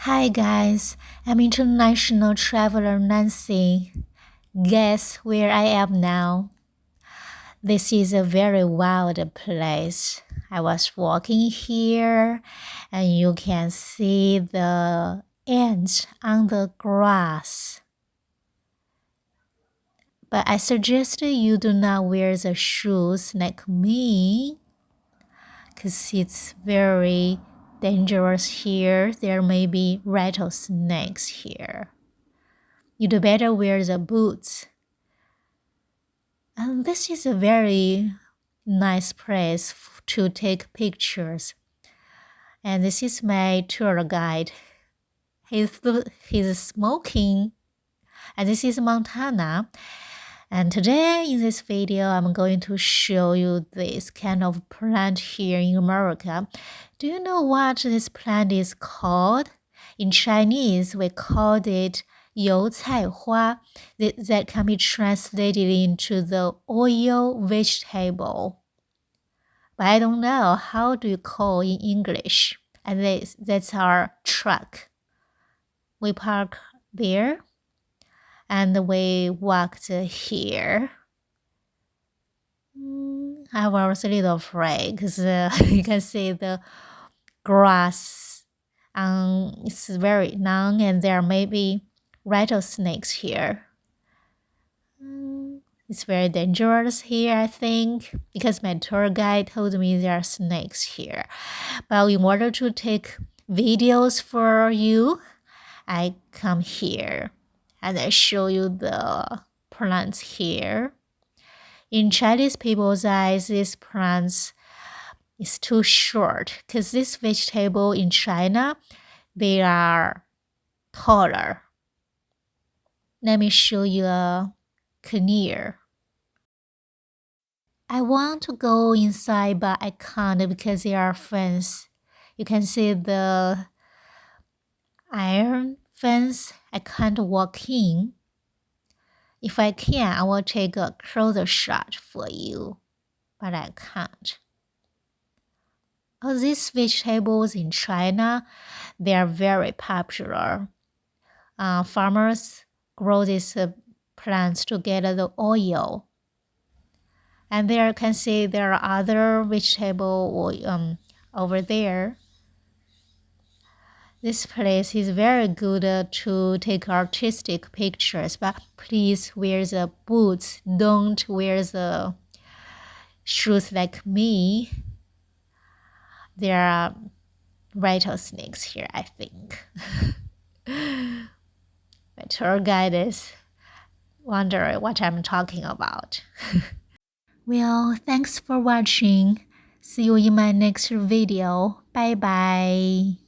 Hi guys, I'm international traveler Nancy. Guess where I am now? This is a very wild place. I was walking here and you can see the ants on the grass. But I suggest you do not wear the shoes like me because it's very dangerous here. There may be rattlesnakes here. You'd better wear the boots. And this is a very nice place to take pictures. And this is my tour guide. He's smoking. And this is Montana. And today in this video, I'm going to show you this kind of plant here in America. Do you know what this plant is called? In Chinese, we called it 油菜花. That can be translated into the oil vegetable. But I don't know, how do you call in English? And that's our truck. We park there. And we walked here. I was a little afraid because you can see the grass. It's very long and there may be rattlesnakes here. It's very dangerous here, I think, because my tour guide told me there are snakes here. But in order to take videos for you, I come here. And I show you the plants here. In Chinese people's eyes, this plant is too short because this vegetable in China, they are taller. Let me show you a canoe. I want to go inside, but I can't because there are fence. You can see the iron fence. I can't walk in. If I can, I will take a closer shot for you, but I can't. All these vegetables in China, they are very popular. Farmers grow these plants to get the oil. And there you can see there are other vegetables over there. This place is very good to take artistic pictures, but please wear the boots. Don't wear the shoes like me. There are rattlesnakes here, I think. My tour guide is wondering what I'm talking about. Well, thanks for watching. See you in my next video. Bye bye.